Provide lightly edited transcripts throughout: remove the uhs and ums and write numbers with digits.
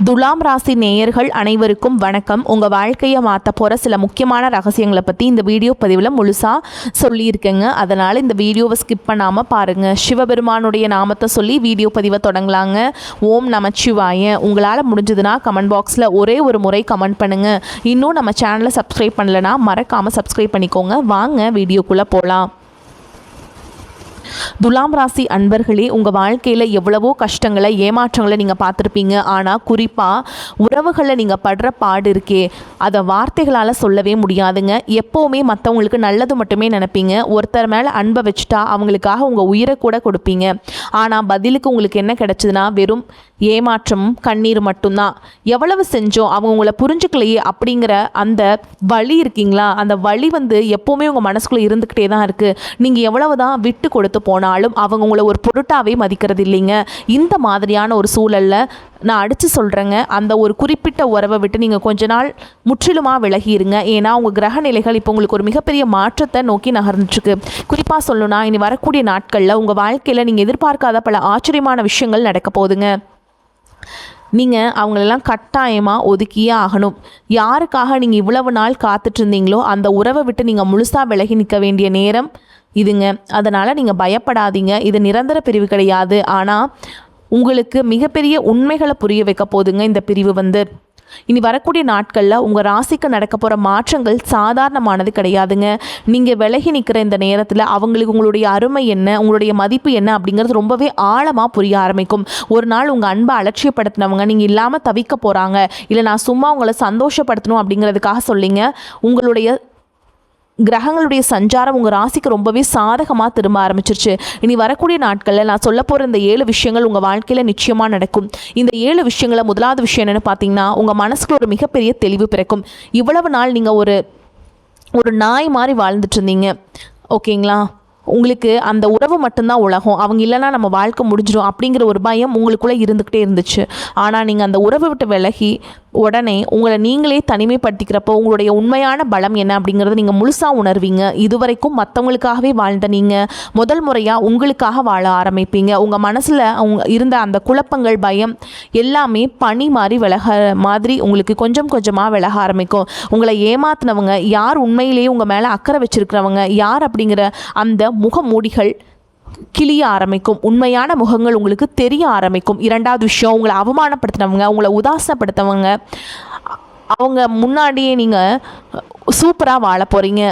துலாம் ராசி நேயர்கள் அனைவருக்கும் வணக்கம். உங்கள் வாழ்க்கையை மாற்ற போகிற சில முக்கியமான ரகசியங்களை பற்றி இந்த வீடியோ பதிவில் முழுசாக சொல்லியிருக்கேங்க. அதனால் இந்த வீடியோவை ஸ்கிப் பண்ணாமல் பாருங்கள். சிவபெருமானுடைய நாமத்தை சொல்லி வீடியோ பதிவை தொடங்கலாங்க. ஓம் நமச்சிவாய. உங்களால் முடிஞ்சதுன்னா கமெண்ட் பாக்ஸில் ஒரே ஒரு முறை கமெண்ட் பண்ணுங்கள். இன்னும் நம்ம சேனலை சப்ஸ்கிரைப் பண்ணலைன்னா மறக்காமல் சப்ஸ்கிரைப் பண்ணிக்கோங்க. வாங்க வீடியோக்குள்ளே போகலாம். துலாம் ராசி அன்பர்களே, உங்கள் வாழ்க்கையில் எவ்வளவோ கஷ்டங்களை ஏமாற்றங்களை நீங்கள் பார்த்துருப்பீங்க. ஆனால் குறிப்பாக உறவுகளில் நீங்கள் படுற பாடு இருக்கே, அதை வார்த்தைகளால் சொல்லவே முடியாதுங்க. எப்போவுமே மற்றவங்களுக்கு நல்லது மட்டுமே நினைப்பீங்க. ஒருத்தர் மேலே அன்பை வச்சுட்டா அவங்களுக்காக உங்கள் உயிரை கூட கொடுப்பீங்க. ஆனால் பதிலுக்கு உங்களுக்கு என்ன கிடைச்சதுன்னா வெறும் ஏமாற்றமும் கண்ணீர் மட்டும்தான். எவ்வளவு செஞ்சோம் அவங்க உங்களை புரிஞ்சுக்கலையே அப்படிங்கிற அந்த வலி இருக்கீங்களா, அந்த வலி எப்போவுமே உங்கள் மனசுக்குள்ளே இருந்துக்கிட்டே தான் இருக்குது. நீங்கள் எவ்வளவு தான் விட்டு கொடுத்து போனாலும் அவங்க உங்களை ஒரு பொருட்டாவே மதிக்கிறது இல்லைங்க. இந்த மாதிரியான ஒரு சூழலில் நான் அடித்து சொல்கிறேங்க, அந்த ஒரு குறிப்பிட்ட உறவை விட்டு நீங்கள் கொஞ்ச நாள் முற்றிலுமாக விலகிடுங்க. ஏன்னா உங்கள் கிரக நிலைகள் இப்போ உங்களுக்கு ஒரு மிகப்பெரிய மாற்றத்தை நோக்கி நகர்ந்துட்டுருக்கு. குறிப்பாக சொல்லணும்னா இனி வரக்கூடிய நாட்களில் உங்கள் வாழ்க்கையில் நீங்கள் எதிர்பார்க்காத பல ஆச்சரியமான விஷயங்கள் நடக்க போகுதுங்க. நீங்கள் அவங்களெல்லாம் கட்டாயமாக ஒதுக்கியே ஆகணும். யாருக்காக நீங்கள் இவ்வளவு நாள் காத்துட்ருந்தீங்களோ அந்த உறவை விட்டு நீங்கள் முழுசாக விலகி நிற்க வேண்டிய நேரம் இதுங்க. அதனால் நீங்கள் பயப்படாதீங்க. இது நிரந்தர பிரிவு கிடையாது. ஆனால் உங்களுக்கு மிகப்பெரிய உண்மைகளை புரிய வைக்க போதுங்க இந்த பிரிவு. இனி வரக்கூடிய நாட்களில் உங்கள் ராசிக்கு நடக்க போகிற மாற்றங்கள் சாதாரணமானது கிடையாதுங்க. நீங்கள் விலகி நிற்கிற இந்த நேரத்தில் அவங்களுக்கு உங்களுடைய அருமை என்ன, உங்களுடைய மதிப்பு என்ன அப்படிங்கிறது ரொம்பவே ஆழமாக புரிய ஆரம்பிக்கும். ஒரு நாள் உங்கள் அன்பை அலட்சியப்படுத்தினவங்க நீங்கள் இல்லாமல் தவிக்க போகிறாங்க, இல்லை நான் சும்மா உங்களை சந்தோஷப்படுத்தணும் அப்படிங்கிறதுக்காக சொல்லிங்க. உங்களுடைய கிரகங்களுடைய சஞ்சாரம் உங்கள் ராசிக்கு ரொம்பவே சாதகமாக திரும்ப ஆரம்பிச்சிருச்சு. இனி வரக்கூடிய நாட்களில் நான் சொல்ல போகிற இந்த 7 விஷயங்கள் உங்கள் வாழ்க்கையில் நிச்சயமாக நடக்கும். இந்த 7 விஷயங்களை முதலாவது விஷயம் என்னென்னு பார்த்தீங்கன்னா, உங்கள் மனசுக்குள்ள ஒரு மிகப்பெரிய தெளிவு பிறக்கும். இவ்வளவு நாள் நீங்கள் ஒரு நாய் மாதிரி வாழ்ந்துட்டு இருந்தீங்க, ஓகேங்களா? உங்களுக்கு அந்த உறவு மட்டும்தான் உலகம், அவங்க இல்லைனா நம்ம வாழ்க்கை முடிஞ்சிடும் அப்படிங்கிற ஒரு பயம் உங்களுக்குள்ளே இருந்துக்கிட்டே இருந்துச்சு. ஆனால் நீங்கள் அந்த உறவை விட்டு விலகி உடனே உங்களை நீங்களே தனிமைப்படுத்திக்கிறப்போ உங்களுடைய உண்மையான பலம் என்ன அப்படிங்கிறத நீங்கள் முழுசாக உணர்வீங்க. இதுவரைக்கும் மற்றவங்களுக்காகவே வாழ்ந்த நீங்கள் முதல் முறையாக உங்களுக்காக வாழ ஆரம்பிப்பீங்க. உங்கள் மனசில் இருந்த அந்த குழப்பங்கள், பயம் எல்லாமே பனி மாதிரி மாதிரி உங்களுக்கு கொஞ்சம் கொஞ்சமாக விலக ஆரம்பிக்கும். உங்களை ஏமாத்தினவங்க யார், உண்மையிலேயே உங்கள் மேலே அக்கறை வச்சிருக்கிறவங்க யார் அப்படிங்கிற அந்த முகமூடிகள் கிளிய ஆரம்பிக்கும். உண்மையான முகங்கள் உங்களுக்கு தெரிய ஆரம்பிக்கும். இரண்டாவது விஷயம், உங்களை அவமானப்படுத்தினவங்க, உங்களை உதாசனப்படுத்தவங்க அவங்க முன்னாடியே நீங்கள் சூப்பராக வாழ போகிறீங்க.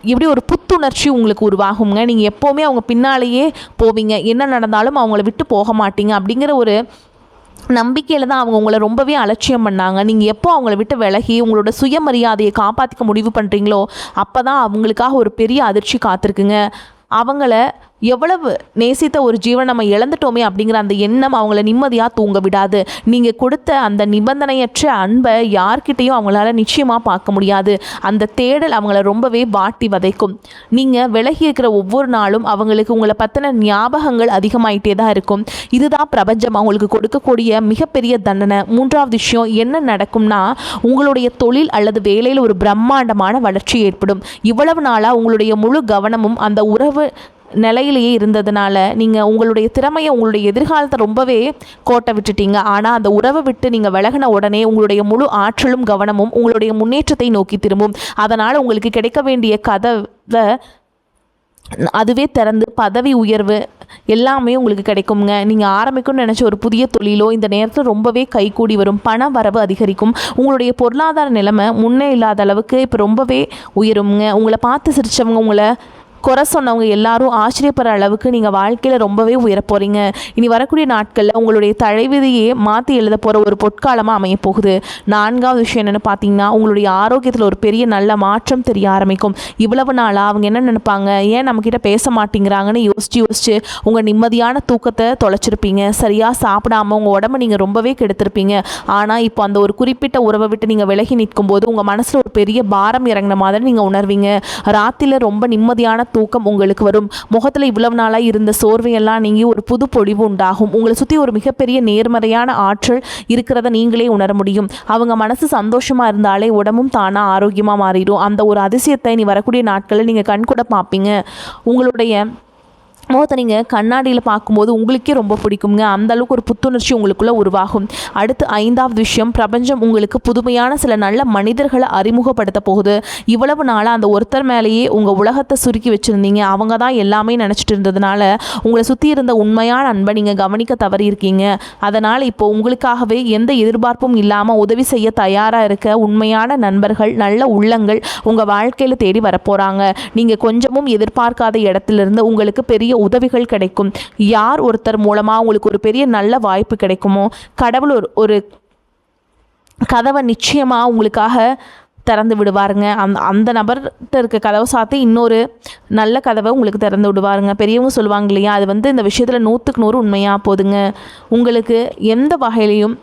இப்படி ஒரு புத்துணர்ச்சி உங்களுக்கு உருவாகுங்க. நீங்கள் எப்போவுமே அவங்க பின்னாலேயே போவீங்க, என்ன நடந்தாலும் அவங்கள விட்டு போக மாட்டீங்க அப்படிங்கிற ஒரு நம்பிக்கையில் தான் அவங்க உங்களை ரொம்பவே அலட்சியம் பண்ணாங்க. நீங்கள் எப்போ அவங்கள விட்டு விலகி உங்களோட சுயமரியாதையை காப்பாற்றிக்க முடிவு பண்ணுறீங்களோ அப்போ தான் அவங்களுக்காக ஒரு பெரிய அதிர்ச்சி காத்திருக்குங்க. அவங்கள எவ்வளவு நேசித்த ஒரு ஜீவன் நம்ம இழந்துட்டோமே அப்படிங்கிற அந்த எண்ணம் அவங்கள நிம்மதியாக தூங்க விடாது. நீங்கள் கொடுத்த அந்த நிபந்தனையற்ற அன்பை யார்கிட்டையும் அவங்களால நிச்சயமாக பார்க்க முடியாது. அந்த தேடல் அவங்கள ரொம்பவே வாட்டி வதைக்கும். நீங்கள் விலகி இருக்கிற ஒவ்வொரு நாளும் அவங்களுக்கு உங்களை பற்றின ஞாபகங்கள் அதிகமாயிட்டே தான் இருக்கும். இதுதான் பிரபஞ்சம் அவங்களுக்கு கொடுக்கக்கூடிய மிகப்பெரிய தண்டனை. மூன்றாவது விஷயம் என்ன நடக்கும்னா, உங்களுடைய தொழில் அல்லது வேலையில் ஒரு பிரம்மாண்டமான வளர்ச்சி ஏற்படும். இவ்வளவு நாளாக உங்களுடைய முழு கவனமும் அந்த உறவு நிலையிலேயே இருந்ததுனால நீங்கள் உங்களுடைய திறமையை, உங்களுடைய எதிர்காலத்தை ரொம்பவே கோட்டை விட்டுட்டீங்க. ஆனால் அந்த உறவை விட்டு நீங்கள் விலகின உடனே உங்களுடைய முழு ஆற்றலும் கவனமும் உங்களுடைய முன்னேற்றத்தை நோக்கி திரும்பும். அதனால் உங்களுக்கு கிடைக்க வேண்டிய கதவை அதுவே திறந்து பதவி உயர்வு எல்லாமே உங்களுக்கு கிடைக்குங்க. நீங்கள் ஆரம்பிக்கணும்னு நினச்ச ஒரு புதிய தொழிலோ இந்த நேரத்தில் ரொம்பவே கைகூடி வரும். பண வரவு அதிகரிக்கும். உங்களுடைய பொருளாதார நிலைமை முன்னே இல்லாத அளவுக்கு இப்போ ரொம்பவே உயருங்க. உங்களை பார்த்து சிரித்தவங்க, உங்களை குறை சொன்னவங்க எல்லாரும் ஆச்சரியப்படுற அளவுக்கு நீங்கள் வாழ்க்கையில் ரொம்பவே உயர போகிறீங்க. இனி வரக்கூடிய நாட்களில் உங்களுடைய தலைவிதியே மாற்றி எழுத போகிற ஒரு பொற்காலமாக அமைய போகுது. நான்காவது விஷயம் என்னென்னு பார்த்தீங்கன்னா, உங்களுடைய ஆரோக்கியத்தில் ஒரு பெரிய நல்ல மாற்றம் தெரிய ஆரம்பிக்கும். இவ்வளவு நாளாக அவங்க என்ன நினைப்பாங்க, ஏன் நம்மக்கிட்ட பேச மாட்டேங்கிறாங்கன்னு யோசிச்சு உங்கள் நிம்மதியான தூக்கத்தை தொலைச்சிருப்பீங்க. சரியாக சாப்பிடாமல் உங்கள் உடம்பை நீங்கள் ரொம்பவே கெடுத்திருப்பீங்க. ஆனால் இப்போ அந்த ஒரு குறிப்பிட்ட உறவை விட்டு நீங்கள் விலகி நிற்கும் போது உங்கள் மனசில் ஒரு பெரிய பாரம் இறங்கின மாதிரி நீங்கள் உணர்வீங்க. ராத்திரியில் ரொம்ப நிம்மதியான தூக்கம் உங்களுக்கு வரும். முகத்தில் இவ்வளவு நாளாக இருந்த சோர்வையெல்லாம் நீங்கி ஒரு புது பொழிவு உண்டாகும். உங்களை சுற்றி ஒரு மிகப்பெரிய நேர்மறையான ஆற்றல் இருக்கிறத நீங்களே உணர முடியும். அவங்க மனசு சந்தோஷமாக இருந்தாலே உடம்பும் தானாக ஆரோக்கியமாக மாறிடும். அந்த ஒரு அதிசயத்தை நீ வரக்கூடிய நாட்களில் நீங்கள் கண்கூட பார்ப்பீங்க. உங்களுடைய முகத்தை நீங்கள் கண்ணாடியில் பார்க்கும்போது உங்களுக்கே ரொம்ப பிடிக்குங்க. அந்தளவுக்கு ஒரு புத்துணர்ச்சி உங்களுக்குள்ளே உருவாகும். அடுத்து 5வது விஷயம், பிரபஞ்சம் உங்களுக்கு புதுமையான சில நல்ல மனிதர்களை அறிமுகப்படுத்த போகுது. இவ்வளவு நாளாக அந்த ஒருத்தர் மேலேயே உங்கள் உலகத்தை சுருக்கி வச்சுருந்தீங்க. அவங்க தான் எல்லாமே நினச்சிட்டு இருந்ததுனால உங்களை சுற்றி இருந்த உண்மையான அன்பை நீங்கள் கவனிக்க தவறி இருக்கீங்க. அதனால் இப்போ உங்களுக்காகவே எந்த எதிர்பார்ப்பும் இல்லாமல் உதவி செய்ய தயாராக இருக்க உண்மையான நண்பர்கள், நல்ல உள்ளங்கள் உங்கள் வாழ்க்கையில் தேடி வரப்போகிறாங்க. நீங்கள் கொஞ்சமும் எதிர்பார்க்காத இடத்துலேருந்து உங்களுக்கு பெரிய உதவிகள் கிடைக்கும். யார் ஒருத்தர் மூலமாக உங்களுக்கு ஒரு பெரிய நல்ல வாய்ப்பு கிடைக்குமோ, கடவுள் ஒரு கதவை நிச்சயமாக உங்களுக்காக திறந்து விடுவாருங்க. அந்த நபர்கிட்ட இருக்க கதவை சாத்தி இன்னொரு நல்ல கதவை உங்களுக்கு திறந்து விடுவாருங்க. பெரியவங்க சொல்லுவாங்க இல்லையா, அது இந்த விஷயத்தில் 100க்கு 100 உண்மையாக போதுங்க. உங்களுக்கு எந்த வகையிலையும்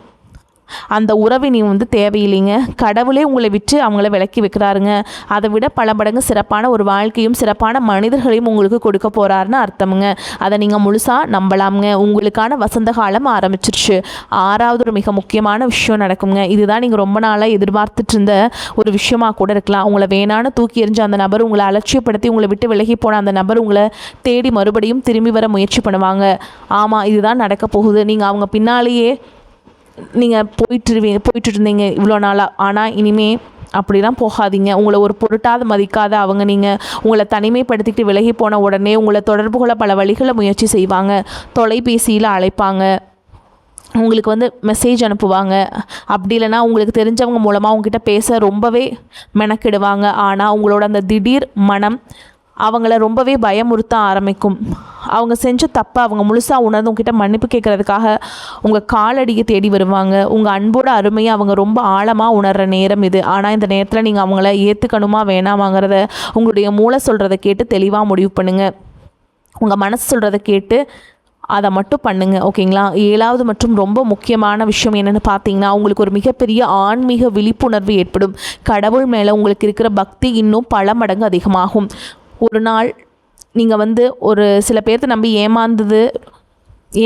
அந்த உறவினை தேவையில்லைங்க. கடவுளே உங்களை விட்டு அவங்கள விலக்கி வைக்கிறாருங்க. அதை விட பல மடங்கு சிறப்பான ஒரு வாழ்க்கையும் சிறப்பான மனிதர்களையும் உங்களுக்கு கொடுக்க போகிறாருன்னு அர்த்தமுங்க. அதை நீங்கள் முழுசாக நம்பலாமுங்க. உங்களுக்கான வசந்த காலம் ஆரம்பிச்சிருச்சு. 6வது ஒரு மிக முக்கியமான விஷயம் நடக்குங்க. இதுதான் நீங்கள் ரொம்ப நாளாக எதிர்பார்த்துட்டு இருந்த ஒரு விஷயமாக கூட இருக்கலாம். உங்களை வேணான்னு தூக்கி எறிஞ்ச அந்த நபர், உங்களை அலட்சியப்படுத்தி உங்களை விட்டு விலகி போன அந்த நபர் உங்களை தேடி மறுபடியும் திரும்பி வர முயற்சி பண்ணுவாங்க. ஆமாம், இதுதான் நடக்க போகுது. நீங்கள் அவங்க பின்னாலேயே நீங்கள் போயிட்டு இருந்தீங்க இவ்வளோ நாளாக. ஆனால் இனிமேல் அப்படிலாம் போகாதீங்க. உங்களை ஒரு பொருட்டாத மதிக்காத அவங்க நீங்கள் உங்களை தனிமைப்படுத்திக்கிட்டு விலகி போன உடனே உங்களை தொடர்புகளை பல வழிகளை முயற்சி செய்வாங்க. தொலைபேசியில் அழைப்பாங்க, உங்களுக்கு மெசேஜ் அனுப்புவாங்க. அப்படி இல்லைனா உங்களுக்கு தெரிஞ்சவங்க மூலமாக உங்ககிட்ட பேச ரொம்பவே மெனக்கிடுவாங்க. ஆனால் உங்களோட அந்த திடீர் மனம் அவங்கள ரொம்பவே பயமுறுத்த ஆரம்பிக்கும். அவங்க செஞ்ச தப்பை அவங்க முழுசாக உணர்ந்து உங்ககிட்ட மன்னிப்பு கேட்குறதுக்காக உங்கள் காலடியை தேடி வருவாங்க. உங்கள் அன்போட அருமையை அவங்க ரொம்ப ஆழமாக உணர்கிற நேரம் இது. ஆனால் இந்த நேரத்தில் நீங்கள் அவங்கள ஏற்றுக்கணுமா வேணாமாங்கிறத உங்களுடைய மூளை சொல்கிறத கேட்டு தெளிவாக முடிவு பண்ணுங்கள். உங்கள் மனசு சொல்கிறத கேட்டு அதை மட்டும் பண்ணுங்கள், ஓகேங்களா? 7வது மற்றும் ரொம்ப முக்கியமான விஷயம் என்னென்னு பார்த்தீங்கன்னா, உங்களுக்கு ஒரு மிகப்பெரிய ஆன்மீக விழிப்புணர்வு ஏற்படும். கடவுள் மேலே உங்களுக்கு இருக்கிற பக்தி இன்னும் பல மடங்கு அதிகமாகும். ஒரு நாள் நீங்கள் ஒரு சில பேர்த்த நம்பி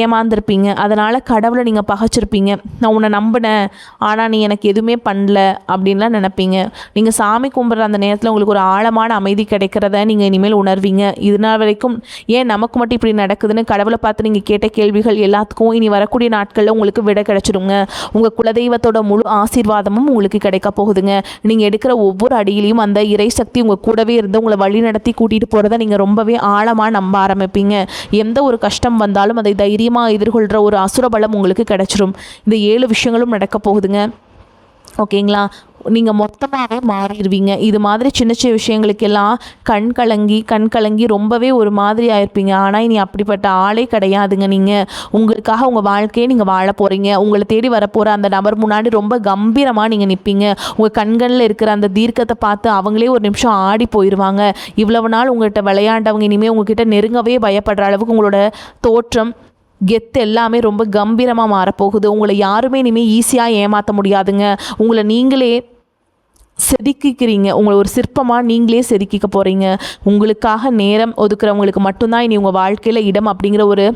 ஏமாந்துருப்பீங்க. அதனால் கடவுளை நீங்கள் பகைச்சிருப்பீங்க. நான் உன்னை நம்பினேன், ஆனால் நீ எனக்கு எதுவுமே பண்ணல அப்படின்லாம் நினைப்பீங்க. நீங்கள் சாமி கும்பிட்ற அந்த நேரத்தில் உங்களுக்கு ஒரு ஆழமான அமைதி கிடைக்கிறத நீங்கள் இனிமேல் உணர்வீங்க. இதனால் வரைக்கும் ஏன் நமக்கு மட்டும் இப்படி நடக்குதுன்னு கடவுளை பார்த்து நீங்கள் கேட்ட கேள்விகள் எல்லாத்துக்கும் இனி வரக்கூடிய நாட்களில் உங்களுக்கு விட கிடைச்சிடுங்க. உங்கள் குலதெய்வத்தோட முழு ஆசீர்வாதமும் உங்களுக்கு கிடைக்க போகுதுங்க. நீங்கள் எடுக்கிற ஒவ்வொரு அடியிலையும் அந்த இறை சக்தி உங்கள் கூடவே இருந்து உங்களை வழி நடத்தி கூட்டிகிட்டு போகிறத நீங்கள் ரொம்பவே ஆழமாக நம்ப ஆரம்பிப்பீங்க. எந்த ஒரு கஷ்டம் வந்தாலும் அதை தைரியமாக எதிர்கொள்கிற ஒரு அசுரபலம் உங்களுக்கு கிடைச்சிரும். இந்த 7 விஷயங்களும் நடக்க போகுதுங்க, ஓகேங்களா? நீங்கள் மொத்தமாகவே மாறிடுவீங்க. இது மாதிரி சின்ன சின்ன விஷயங்களுக்கெல்லாம் கண் கலங்கி ரொம்பவே ஒரு மாதிரி ஆயிருப்பீங்க. ஆனால் இனி அப்படிப்பட்ட ஆளே கிடையாதுங்க. நீங்கள் உங்களுக்காக உங்கள் வாழ்க்கையை நீங்கள் வாழ போகிறீங்க. உங்களை தேடி வரப்போகிற அந்த நபர் முன்னாடி ரொம்ப கம்பீரமாக நீங்கள் நிற்பீங்க. உங்கள் கண்களில் இருக்கிற அந்த தீர்க்கத்தை பார்த்து அவங்களே ஒரு நிமிஷம் ஆடி போயிடுவாங்க. இவ்வளவு நாள் உங்கள்கிட்ட விளையாண்டவங்க இனிமேல் உங்ககிட்ட நெருங்கவே பயப்படுற அளவுக்கு உங்களோட தோற்றம், கெத்து எல்லாமே ரொம்ப கம்பீரமாக மாறப்போகுது. உங்களை யாருமே இனிமேல் ஈஸியாக ஏமாற்ற முடியாதுங்க. உங்களை நீங்களே செதுக்கிக்கிறீங்க. உங்களை ஒரு சிற்பமாக நீங்களே செதுக்கிக்க போகிறீங்க. உங்களுக்காக நேரம் ஒதுக்குறவங்களுக்கு மட்டும்தான் இனி உங்கள் வாழ்க்கையில் இடம் அப்படிங்கிற ஒரு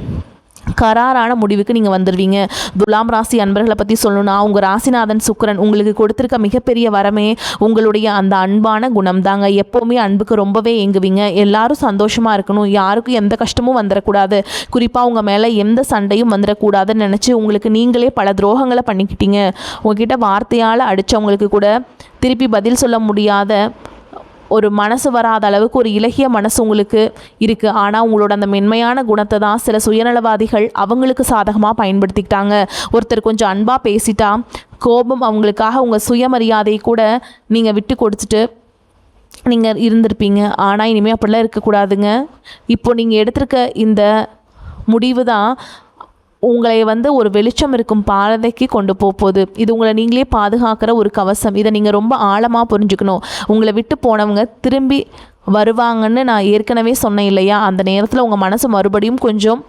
கராரான முடிவுக்கு நீங்கள் வந்துடுவீங்க. துலாம் ராசி அன்பர்களை பற்றி சொல்லணும்னா, உங்கள் ராசிநாதன் சுக்கிரன் உங்களுக்கு கொடுத்துருக்க மிகப்பெரிய வரமே உங்களுடைய அந்த அன்பான குணம் தாங்க. எப்போவுமே அன்புக்கு ரொம்பவே ஏங்குவீங்க. எல்லாரும் சந்தோஷமாக இருக்கணும், யாருக்கும் எந்த கஷ்டமும் வந்துடக்கூடாது, குறிப்பாக உங்கள் மேலே எந்த சண்டையும் வந்துடக்கூடாதுன்னு நினச்சி உங்களுக்கு நீங்களே பல துரோகங்களை பண்ணிக்கிட்டீங்க. உங்ககிட்ட வார்த்தையால் அடித்தவங்களுக்கு கூட திருப்பி பதில் சொல்ல முடியாத ஒரு மனசு வராத அளவுக்கு ஒரு இலகிய மனசு உங்களுக்கு இருக்குது. ஆனால் உங்களோட அந்த மென்மையான குணத்தை தான் சில சுயநலவாதிகள் அவங்களுக்கு சாதகமாக பயன்படுத்திக்கிட்டாங்க. ஒருத்தர் கொஞ்சம் அன்பாக பேசிட்டா கோபம் அவங்களுக்காக உங்கள் சுயமரியாதையை கூட நீங்கள் விட்டு கொடுத்துட்டு நீங்கள் இருந்திருப்பீங்க. ஆனால் இனிமேல் அப்படிலாம் இருக்கக்கூடாதுங்க. இப்போ நீங்கள் எடுத்திருக்க இந்த முடிவு தான் உங்களை ஒரு வெளிச்சம் இருக்கும் பாதைக்கு கொண்டு போகுது. இது உங்களை நீங்களே பாதுகாக்கிற ஒரு கவசம். இதை நீங்கள் ரொம்ப ஆழமாக புரிஞ்சுக்கணும். உங்களை விட்டு போனவங்க திரும்பி வருவாங்கன்னு நான் ஏற்கனவே சொன்னேன் இல்லையா? அந்த நேரத்தில் உங்கள் மனசு மறுபடியும் கொஞ்சம்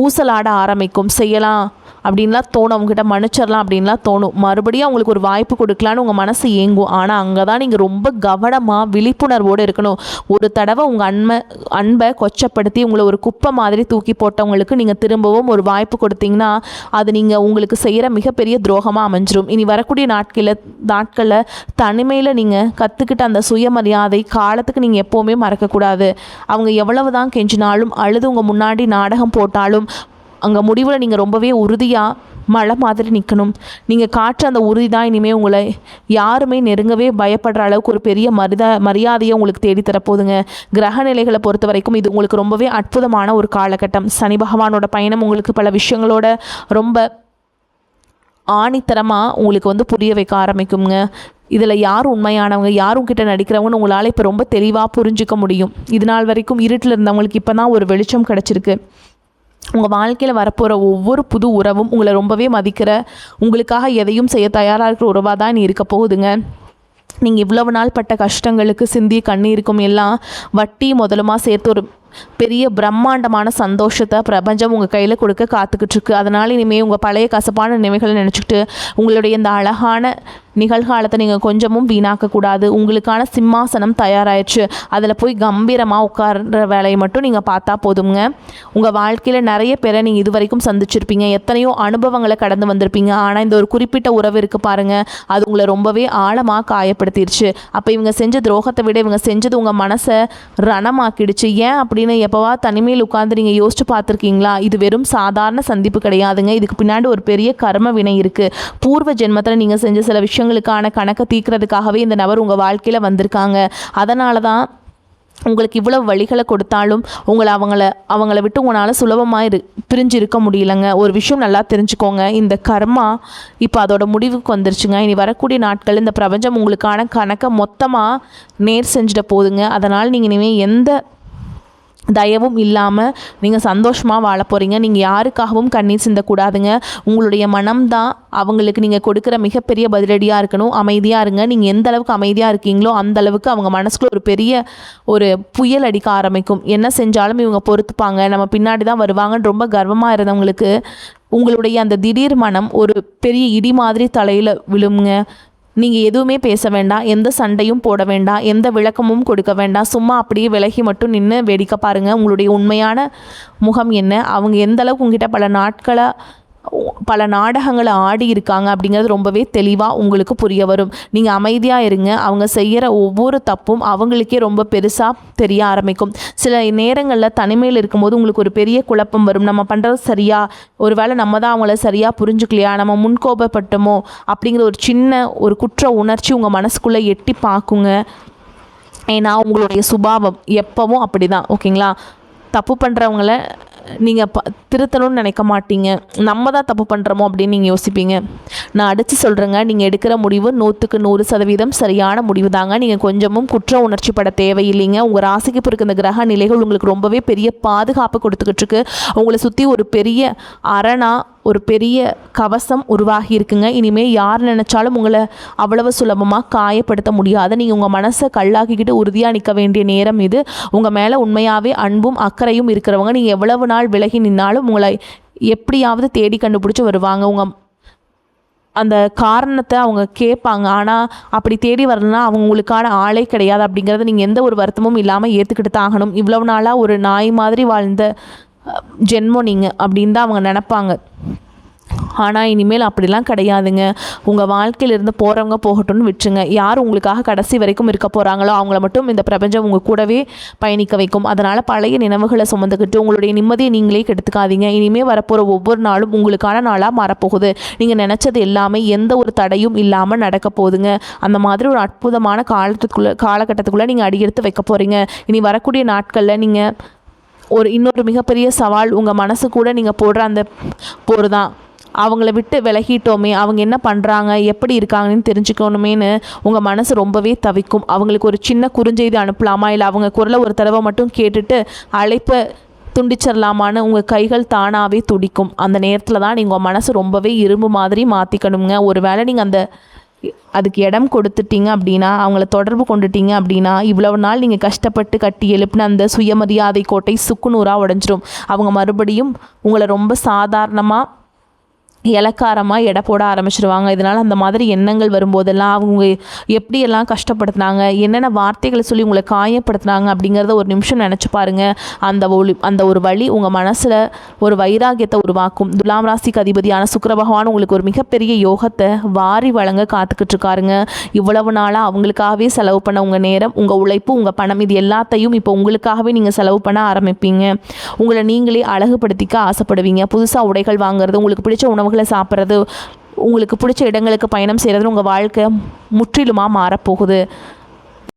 ஊசலாட ஆரம்பிக்கும். செய்யலாம் அப்படின்லாம் தோணும், அவங்ககிட்ட மன்னிச்சிடலாம் அப்படின்லாம் தோணும். மறுபடியும் அவங்களுக்கு ஒரு வாய்ப்பு கொடுக்கலான்னு உங்கள் மனசு ஏங்கும். ஆனால் அங்கே தான் நீங்கள் ரொம்ப கவனமாக விழிப்புணர்வோடு இருக்கணும். ஒரு தடவை உங்கள் அன்பை கொச்சப்படுத்தி உங்களை ஒரு குப்பை மாதிரி தூக்கி போட்டவங்களுக்கு நீங்கள் திரும்பவும் ஒரு வாய்ப்பு கொடுத்தீங்கன்னா அது நீங்கள் உங்களுக்கு செய்கிற மிகப்பெரிய துரோகமாக அமைஞ்சிரும். இனி வரக்கூடிய நாட்களில் தனிமையில் நீங்கள் கற்றுக்கிட்ட அந்த சுயமரியாதை காலத்துக்கு நீங்கள் எப்போவுமே மறக்கக்கூடாது. அவங்க எவ்வளவு தான் கெஞ்சினாலும் அழுது உங்கள் முன்னாடி நாடகம் போட்டாலும் அங்கே முடிவில் நீங்கள் ரொம்பவே உறுதியாக மழை மாதிரி நிற்கணும். நீங்கள் காற்று அந்த உறுதி தான் இனிமேல் உங்களை யாருமே நெருங்கவே பயப்படுற அளவுக்கு ஒரு பெரிய மரியாதையை உங்களுக்கு தேடித்தரப்போகுதுங்க. கிரக நிலைகளை பொறுத்த வரைக்கும் இது உங்களுக்கு ரொம்பவே அற்புதமான ஒரு காலகட்டம். சனி பகவானோட பயணம் உங்களுக்கு பல விஷயங்களோட ரொம்ப ஆணித்தரமாக உங்களுக்கு புரிய வைக்க ஆரம்பிக்குங்க. இதில் யார் உண்மையானவங்க, யார் உங்ககிட்ட நடிக்கிறவங்கன்னு உங்களால் இப்போ ரொம்ப தெளிவாக புரிஞ்சிக்க முடியும். இது நாள் வரைக்கும் இருட்டில் இருந்தவங்களுக்கு இப்போ தான் ஒரு வெளிச்சம் கிடச்சிருக்கு. உங்கள் வாழ்க்கையில் வரப்போகிற ஒவ்வொரு புது உறவும் உங்களை ரொம்பவே மதிக்கிற, உங்களுக்காக எதையும் செய்ய தயாராக இருக்கிற உறவாக தான் நீ இருக்க போகுதுங்க. நீங்கள் இவ்வளவு நாள் பட்ட கஷ்டங்களுக்கு சிந்திய கண்ணீருக்கும் எல்லாம் வட்டி முதலுமா சேர்த்து ஒரு பெரிய பிரம்மாண்டமான சந்தோஷத்தை பிரபஞ்சம் உங்கள் கையில் கொடுக்க காத்துக்கிட்டு இருக்கு. அதனால் இனிமேல் உங்கள் பழைய கசப்பான நினைவுகளை நினச்சிக்கிட்டு உங்களுடைய இந்த அழகான நிகழ்காலத்தை நீங்கள் கொஞ்சமும் வீணாக்கக்கூடாது. உங்களுக்கான சிம்மாசனம் தயாராகிடுச்சு, அதில் போய் கம்பீரமாக உட்கார்ற வேலையை மட்டும் நீங்கள் பார்த்தா போதுங்க. உங்கள் வாழ்க்கையில் நிறைய பேரை நீங்கள் இது வரைக்கும் சந்திச்சிருப்பீங்க, எத்தனையோ அனுபவங்களை கடந்து வந்திருப்பீங்க. ஆனால் இந்த ஒரு குறிப்பிட்ட உறவு இருக்குது பாருங்கள், அது உங்களை ரொம்பவே ஆழமாக காயப்படுத்திடுச்சு. அப்போ இவங்க செஞ்ச துரோகத்தை விட இவங்க செஞ்சது உங்கள் மனசை ரணமாக்கிடுச்சு. ஏன் அப்படின்னு எப்போவா தனிமையில் உட்கார்ந்து நீங்கள் யோசிச்சு பார்த்துருக்கீங்களா? இது வெறும் சாதாரண சந்திப்பு கிடையாதுங்க. இதுக்கு பின்னாடி ஒரு பெரிய கர்ம வினை இருக்குது. பூர்வ ஜென்மத்தில் நீங்கள் செஞ்ச சில விஷயங்களுக்கான கணக்கை தீர்க்கிறதுக்காகவே இந்த நபர் உங்கள் வாழ்க்கையில் வந்திருக்காங்க. அதனால தான் உங்களுக்கு இவ்வளவு வழிகளை கொடுத்தாலும் அவங்கள விட்டு உங்களால் சுலபமாக பிரிஞ்சு இருக்க முடியலங்க. ஒரு விஷயம் நல்லா தெரிஞ்சுக்கோங்க, இந்த கர்மா இப்போ அதோட முடிவுக்கு வந்துருச்சுங்க. இனி வரக்கூடிய நாட்கள் இந்த பிரபஞ்சம் உங்களுக்கான கணக்கை மொத்தமாக நேர் செஞ்சுட்ட போதுங்க. அதனால் நீங்கள் இனிமேல் எந்த தயவும் இல்லாமல் நீங்கள் சந்தோஷமாக வாழ போகிறீங்க. நீங்கள் யாருக்காகவும் கண்ணீர் சிந்தக்கூடாதுங்க. உங்களுடைய மனம்தான் அவங்களுக்கு நீங்கள் கொடுக்குற மிகப்பெரிய பதிலடியாக இருக்கணும். அமைதியாக இருங்க. நீங்கள் எந்த அளவுக்கு அமைதியாக இருக்கீங்களோ அந்த அளவுக்கு அவங்க மனசுக்குள்ள ஒரு பெரிய ஒரு புயல் அடிக்க ஆரம்பிக்கும். என்ன செஞ்சாலும் இவங்க பொறுத்துப்பாங்க, நம்ம பின்னாடி தான் வருவாங்கன்னு ரொம்ப கர்வமாக இருந்தவங்களுக்கு உங்களுடைய அந்த திடீர் மனம் ஒரு பெரிய இடி மாதிரி தலையில் விழுங்க. நீங்கள் எதுவுமே பேச வேண்டாம், எந்த சண்டையும் போட வேண்டாம், எந்த விளக்கமும் கொடுக்க வேண்டாம். சும்மா அப்படியே விலகி மட்டும் நின்று வேடிக்கை பாருங்கள். உங்களுடைய உண்மையான முகம் என்ன, அவங்க எந்த அளவுக்கு உங்ககிட்ட பல நாடகங்களை ஆடி இருக்காங்க அப்படிங்கிறது ரொம்பவே தெளிவாக உங்களுக்கு புரிய வரும். நீங்கள் அமைதியாக இருங்க. அவங்க செய்கிற ஒவ்வொரு தப்பும் அவங்களுக்கே ரொம்ப பெருசாக தெரிய ஆரம்பிக்கும். சில நேரங்களில் தனிமையில் இருக்கும்போது உங்களுக்கு ஒரு பெரிய குழப்பம் வரும். நம்ம பண்ணுறது சரியா, ஒரு வேளை நம்ம தான் அவங்கள சரியாக புரிஞ்சுக்கலையா, நம்ம முன்கோபப்பட்டோமோ அப்படிங்கிற ஒரு சின்ன ஒரு குற்ற உணர்ச்சி உங்கள் மனசுக்குள்ளே எட்டி பார்க்குங்க. ஏன்னா உங்களுடைய சுபாவம் எப்பவும் அப்படி தான், ஓகேங்களா? தப்பு பண்ணுறவங்கள நீங்கள் திருத்தணும்னு நினைக்க மாட்டீங்க, நம்ம தான் தப்பு பண்ணுறோமோ அப்படின்னு நீங்கள் யோசிப்பீங்க. நான் அடித்து சொல்கிறேங்க, நீங்கள் எடுக்கிற முடிவு 100% சரியான முடிவு தாங்க. நீங்கள் கொஞ்சமும் குற்ற உணர்ச்சி பட தேவையில்லைங்க. உங்கள் ராசிக்கு பிறகு இந்த கிரக நிலைகள் உங்களுக்கு ரொம்பவே பெரிய பாதுகாப்பு கொடுத்துக்கிட்டு இருக்கு. உங்களை சுற்றி ஒரு பெரிய அரணா, ஒரு பெரிய கவசம் உருவாகி இருக்குங்க. இனிமேல் யார் நினச்சாலும் உங்களை அவ்வளவு சுலபமாக காயப்படுத்த முடியாது. நீங்கள் உங்கள் மனசை கல்லாக்கிக்கிட்டு உறுதியாக நிற்க வேண்டிய நேரம் இது. உங்கள் மேலே உண்மையாகவே அன்பும் அக்கறையும் இருக்கிறவங்க நீங்கள் எவ்வளவு நாள் விலகி நின்னாலும் உங்களை எப்படியாவது தேடி கண்டுபிடிச்சி வருவாங்க. அந்த காரணத்தை அவங்க கேட்பாங்க. ஆனால் அப்படி தேடி வரலன்னா அவங்களுக்கான ஆளே கிடையாது அப்படிங்கிறத நீங்கள் எந்த ஒரு வருத்தமும் இல்லாமல் ஏற்றுக்கிட்டு தான் ஆகணும். இவ்வளவு நாளாக ஒரு நாய் மாதிரி வாழ்ந்த ஜென்மம் நீங்கள் அப்படின்னு தான் அவங்க நினப்பாங்க. ஆனால் இனிமேல் அப்படிலாம் கிடையாதுங்க. உங்கள் வாழ்க்கையிலிருந்து போகிறவங்க போகட்டும்னு விட்டுருங்க. யார் உங்களுக்காக கடைசி வரைக்கும் இருக்க போகிறாங்களோ அவங்கள மட்டும் இந்த பிரபஞ்சம் உங்கள் கூடவே பயணிக்க வைக்கும். அதனால் பழைய நினைவுகளை சுமந்துக்கிட்டு உங்களுடைய நிம்மதியை நீங்களே கெடுத்துக்காதீங்க. இனிமேல் வரப்போகிற ஒவ்வொரு நாளும் உங்களுக்கான நாளாக மாறப்போகுது. நீங்கள் நினச்சது எல்லாமே எந்த ஒரு தடையும் இல்லாமல் நடக்க போகுதுங்க. அந்த மாதிரி ஒரு அற்புதமான காலகட்டத்துக்குள்ளே நீங்கள் அடியெடுத்து வைக்க போகிறீங்க. இனி வரக்கூடிய நாட்களில் நீங்கள் இன்னொரு மிகப்பெரிய சவால் உங்கள் மனசு கூட நீங்கள் போடுற அந்த போர் தான். அவங்கள விட்டு விலகிட்டோமே, அவங்க என்ன பண்ணுறாங்க, எப்படி இருக்காங்கன்னு தெரிஞ்சுக்கணுமேனு உங்கள் மனசு ரொம்பவே தவிக்கும். அவங்களுக்கு ஒரு சின்ன குறுஞ்செய்தி அனுப்பலாமா, இல்லை அவங்க குரலை ஒரு தடவை மட்டும் கேட்டுட்டு அழைப்பை துண்டிச்சிடலாமான்னு உங்கள் கைகள் தானாகவே துடிக்கும். அந்த நேரத்தில் தான் நீங்கள் உங்கள் மனசு ரொம்பவே இரும்பு மாதிரி மாற்றிக்கணுங்க. ஒரு வேளை நீங்கள் அதுக்கு இடம் கொடுத்துட்டீங்க அப்படின்னா, அவங்கள தொடர்பு கொண்டுட்டீங்க அப்படின்னா, இவ்வளவு நாள் நீங்கள் கஷ்டப்பட்டு கட்டி எழுப்பின அந்த சுயமரியாதை கோட்டை சுக்குநூறாக உடஞ்சிரும். அவங்க மறுபடியும் உங்களை ரொம்ப சாதாரணமாக இளக்காரமாக எடை போட ஆரம்பிச்சிருவாங்க. இதனால் அந்த மாதிரி எண்ணங்கள் வரும்போதெல்லாம் அவங்க எப்படியெல்லாம் கஷ்டப்படுத்துனாங்க, என்னென்ன வார்த்தைகளை சொல்லி உங்களை காயப்படுத்துனாங்க அப்படிங்கிறத ஒரு நிமிஷம் நினச்சி பாருங்கள். அந்த ஒரு வழி உங்கள் மனசில் ஒரு வைராகியத்தை உருவாக்கும். துலாம் ராசிக்கு அதிபதியான சுக்கிர பகவான் உங்களுக்கு ஒரு மிகப்பெரிய யோகத்தை வாரி வழங்க காத்துக்கிட்டு இருக்காருங்க. இவ்வளவு நாளாக அவங்களுக்காகவே செலவு பண்ண உங்கள் நேரம், உங்கள் உழைப்பு, உங்கள் பணம், இது எல்லாத்தையும் இப்போ உங்களுக்காகவே நீங்கள் செலவு பண்ண ஆரம்பிப்பீங்க. உங்களை நீங்களே அழகுபடுத்திக்க ஆசைப்படுவீங்க. புதுசாக உடைகள் வாங்குறது, உங்களுக்கு பிடிச்ச உணவுகளை சாப்பிட்றது, உங்களுக்கு பிடிச்ச இடங்களுக்கு பயணம் செய்கிறது உங்கள் வாழ்க்கை முற்றிலுமாக மாறப்போகுது.